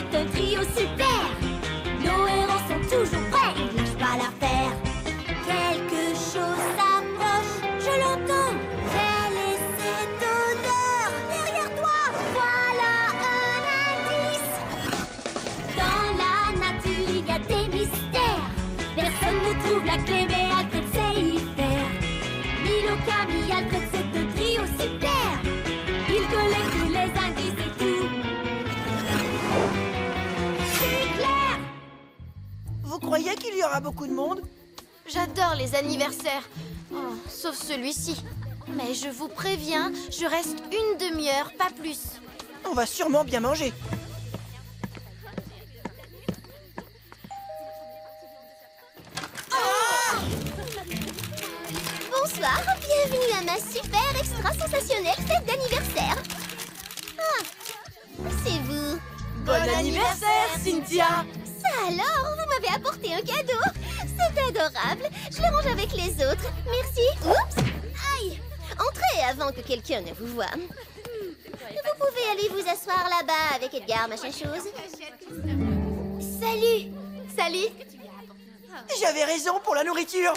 c'est un trio super. Nos héros sont toujours prêts, ils lâchent pas l'affaire. Quelque chose s'approche, je l'entends. Quelle est cette odeur? Derrière toi, voilà un indice. Dans la nature, il y a des mystères. Personne ne trouve la clé, mais Alfred sait y faire. Milo, Camille, Alfred, c'est un trio super. Ils collectent tous les indices et tout. C'est clair. Vous croyez qu'il y aura beaucoup de monde? J'adore les anniversaires. Oh, sauf celui-ci. Mais je vous préviens, je reste une demi-heure, pas plus. On va sûrement bien manger. Bonsoir, bienvenue à ma super extra sensationnelle fête d'anniversaire. Ah, c'est vous. Bon anniversaire, Cynthia! Ça alors, vous m'avez apporté un cadeau. C'est adorable. Je le range avec les autres. Merci. Oups. Aïe. Entrez avant que quelqu'un ne vous voie. Vous pouvez aller vous asseoir là-bas avec Edgar, machin chose. Salut. Salut. J'avais raison pour la nourriture.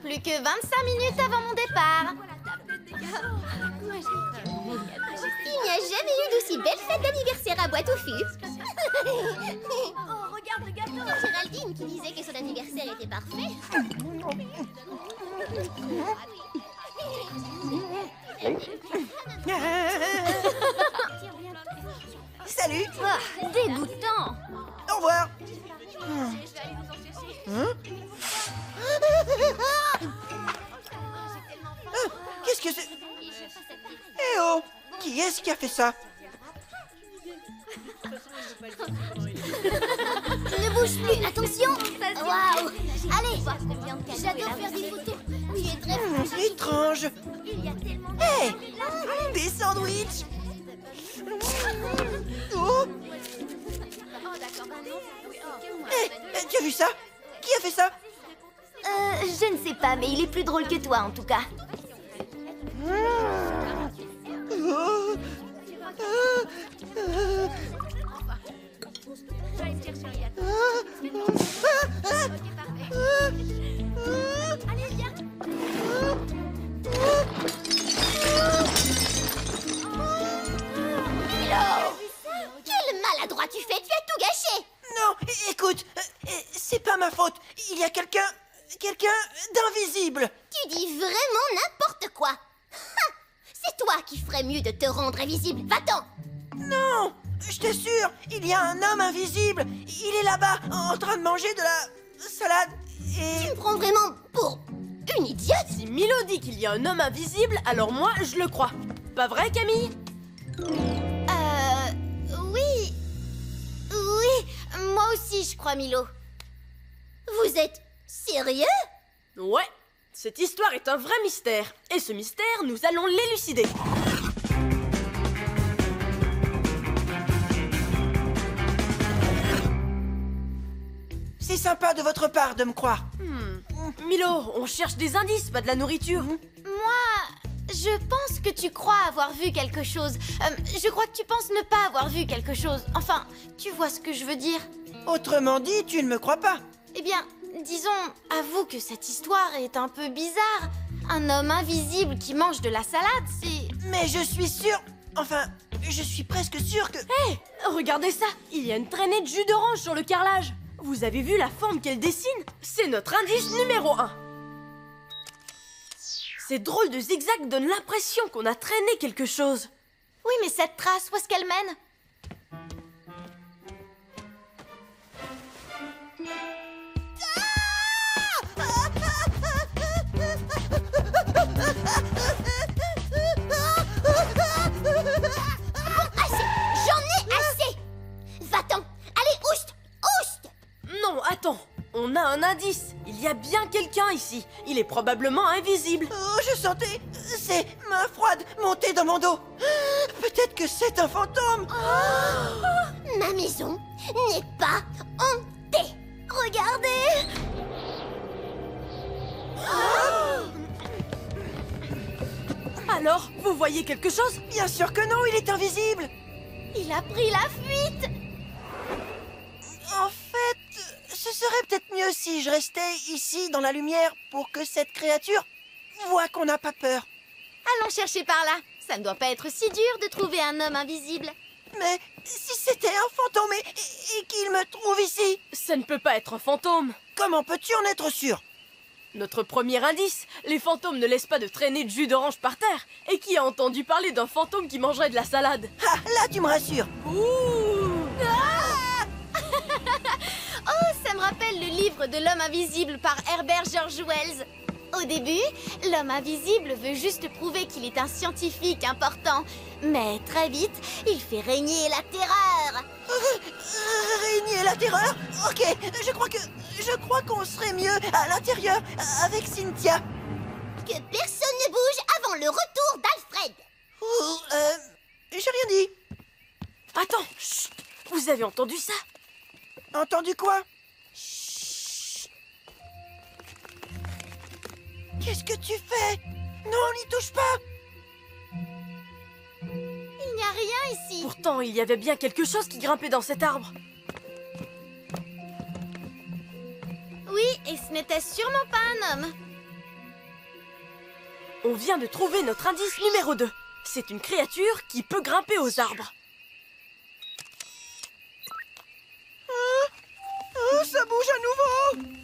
Plus que 25 minutes avant mon départ. Il n'y a jamais eu d'aussi belle fête d'anniversaire à Boîte-au-Fût. Oh, regarde le gâteau! Géraldine qui disait que son anniversaire était parfait. Salut. Dégoûtant. Au revoir. Qu'est-ce que c'est? Eh oh! Qui est-ce qui a fait ça? Ne bouge plus, attention. Waouh. Allez, j'adore faire des photos. Tu es très Étrange. Il y a tellement de... Hey! Des sandwichs. Oh! Tu as vu ça? Qui a fait ça? Je ne sais pas, mais il est plus drôle que toi, en tout cas. Allez, viens! Quel maladroit tu fais, tu as tout gâché. Non, écoute, c'est pas ma faute. Il y a quelqu'un d'invisible. Tu dis vraiment n'importe quoi. Ha! C'est toi qui ferais mieux de te rendre invisible. Va-t'en. Non, je t'assure, il y a un homme invisible. Il est là-bas, en train de manger de la salade et... Tu me prends vraiment pour une idiote. Si Milo dit qu'il y a un homme invisible, alors moi, je le crois. Pas vrai, Camille? Oui. Oui, moi aussi je crois, Milo. Vous êtes sérieux? Ouais. Cette histoire est un vrai mystère. Et ce mystère, nous allons l'élucider. C'est sympa de votre part de me croire. Milo, on cherche des indices, pas de la nourriture. Moi, je pense que tu crois avoir vu quelque chose. Je crois que tu penses ne pas avoir vu quelque chose. Enfin, tu vois ce que je veux dire. Autrement dit, tu ne me crois pas. Eh bien, disons, avoue que cette histoire est un peu bizarre. Un homme invisible qui mange de la salade, c'est... Mais je suis sûr... Enfin, je suis presque sûr que... Hé, regardez ça. Il y a une traînée de jus d'orange sur le carrelage. Vous avez vu la forme qu'elle dessine? C'est notre indice numéro 1. Ces drôles de zigzags donnent l'impression qu'on a traîné quelque chose. Oui, mais cette trace, où est-ce qu'elle mène? Assez. J'en ai assez. Va-t'en. Allez, oust. Oust. Non, attends. On a un indice. Il y a bien quelqu'un ici. Il est probablement invisible. Oh, je sentais ses mains froides monter dans mon dos. Peut-être que c'est un fantôme. Ma maison n'est pas hantée. Regardez. Alors, vous voyez quelque chose? Bien sûr que non, il est invisible. Il a pris la fuite. En fait, ce serait peut-être mieux si je restais ici dans la lumière pour que cette créature voit qu'on n'a pas peur. Allons chercher par là. Ça ne doit pas être si dur de trouver un homme invisible. Mais si c'était un fantôme et qu'il me trouve ici, Ça ne peut pas être un fantôme. comment peux-tu en être sûr? Notre premier indice, les fantômes ne laissent pas de traînées de jus d'orange par terre. Et qui a entendu parler d'un fantôme qui mangerait de la salade? Ah, là tu me rassures. Ouh! Oh, ça me rappelle le livre de l'homme invisible par Herbert George Wells. Au début, l'homme invisible veut juste prouver qu'il est un scientifique important. Mais très vite, il fait régner la terreur. Régner la terreur? Ok, je crois qu'on serait mieux à l'intérieur avec Cynthia. Que personne ne bouge avant le retour d'Alfred. J'ai rien dit. Attends, chut. Vous avez entendu ça? Entendu quoi? Qu'est-ce que tu fais? Non, n'y touche pas. Il n'y a rien ici. Pourtant, il y avait bien quelque chose qui grimpait dans cet arbre. Oui, et ce n'était sûrement pas un homme. On vient de trouver notre indice numéro 2. C'est une créature qui peut grimper aux arbres. Oh, ça bouge à nouveau.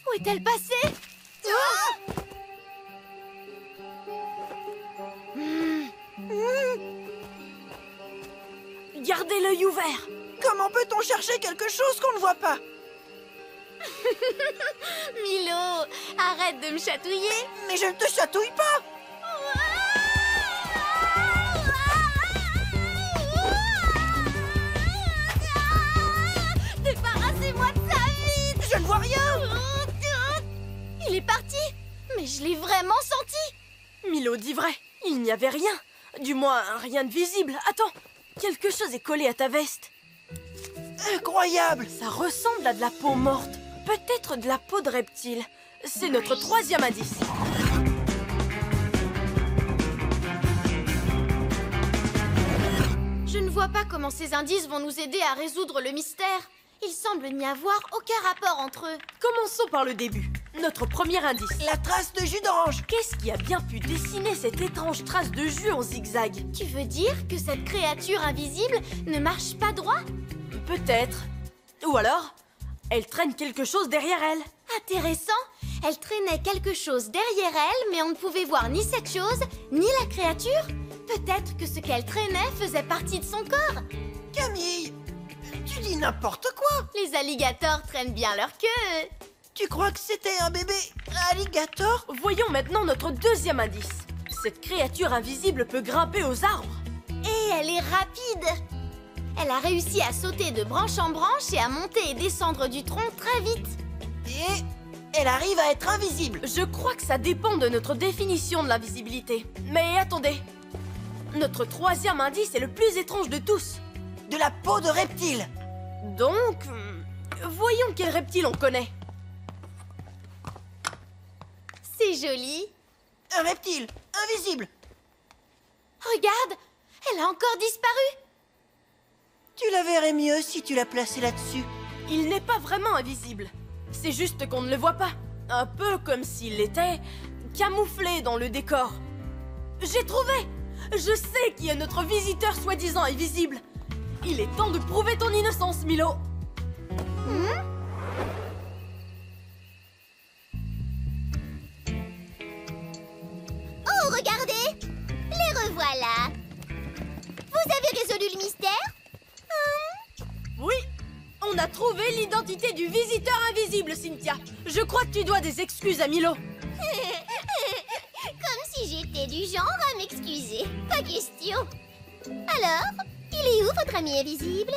Où est-elle passée? Gardez l'œil ouvert. Comment peut-on chercher quelque chose qu'on ne voit pas? Milo, arrête de me chatouiller. Mais je ne te chatouille pas. Débarrassez-moi de ça vite. Je ne vois rien. Il est parti. Mais je l'ai vraiment senti. Milo dit vrai, il n'y avait rien. Du moins, rien de visible. Attends, quelque chose est collé à ta veste. Incroyable. Ça ressemble à de la peau morte. Peut-être de la peau de reptile. C'est notre troisième indice. Je ne vois pas comment ces indices vont nous aider à résoudre le mystère. Il semble n'y avoir aucun rapport entre eux. Commençons par le début. Notre premier indice. La trace de jus d'orange. Qu'est-ce qui a bien pu dessiner cette étrange trace de jus en zigzag? Tu veux dire que cette créature invisible ne marche pas droit? Peut-être. Ou alors, elle traîne quelque chose derrière elle. Intéressant. Elle traînait quelque chose derrière elle, mais on ne pouvait voir ni cette chose, ni la créature. Peut-être que ce qu'elle traînait faisait partie de son corps. Camille, tu dis n'importe quoi. Les alligators traînent bien leur queue. Tu crois que c'était un bébé alligator? Voyons maintenant notre deuxième indice. Cette créature invisible peut grimper aux arbres. Et elle est rapide. Elle a réussi à sauter de branche en branche et à monter et descendre du tronc très vite. Et elle arrive à être invisible. Je crois que ça dépend de notre définition de l'invisibilité. Mais attendez. Notre troisième indice est le plus étrange de tous. De la peau de reptile. Donc, voyons quel reptile on connaît. C'est joli. Un reptile invisible. Regarde, elle a encore disparu. Tu la verrais mieux si tu la plaçais là-dessus. Il n'est pas vraiment invisible. C'est juste qu'on ne le voit pas. Un peu comme s'il était camouflé dans le décor. J'ai trouvé! Je sais qui est notre visiteur soi-disant invisible. Il est temps de prouver ton innocence, Milo. Oh, regardez! Les revoilà! Vous avez résolu le mystère? Oui, on a trouvé l'identité du visiteur invisible, Cynthia. Je crois que tu dois des excuses à Milo. Comme si j'étais du genre à m'excuser. Pas question. Alors, il est où votre ami invisible?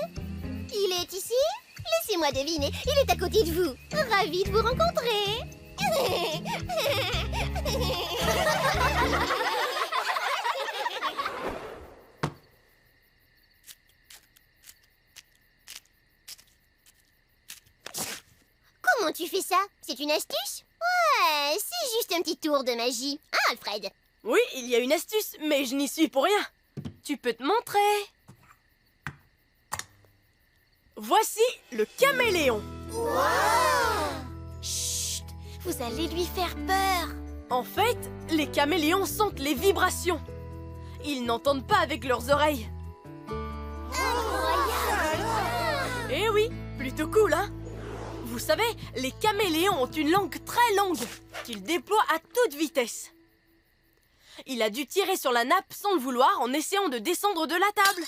Il est ici? Laissez-moi deviner, il est à côté de vous. Ravi de vous rencontrer. Comment tu fais ça? C'est une astuce? Ouais, c'est juste un petit tour de magie. Hein, Alfred? Oui, il y a une astuce, mais je n'y suis pour rien. Tu peux te montrer. Voici le caméléon. Chut, vous allez lui faire peur. En fait, les caméléons sentent les vibrations. Ils n'entendent pas avec leurs oreilles. Eh oui, plutôt cool, hein? Vous savez, les caméléons ont une langue très longue qu'ils déploient à toute vitesse. Il a dû tirer sur la nappe sans le vouloir en essayant de descendre de la table.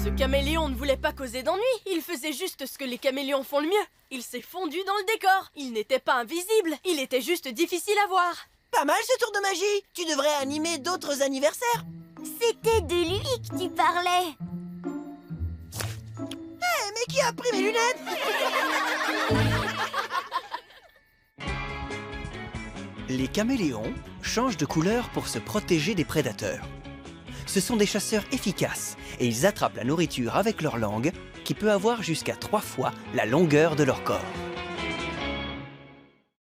Ce caméléon ne voulait pas causer d'ennui, il faisait juste ce que les caméléons font le mieux. Il s'est fondu dans le décor. Il n'était pas invisible, il était juste difficile à voir. Pas mal ce tour de magie. Tu devrais animer d'autres anniversaires. C'était de lui que tu parlais. Mais qui a pris mes lunettes? Les caméléons changent de couleur pour se protéger des prédateurs. Ce sont des chasseurs efficaces et ils attrapent la nourriture avec leur langue qui peut avoir jusqu'à 3 fois la longueur de leur corps.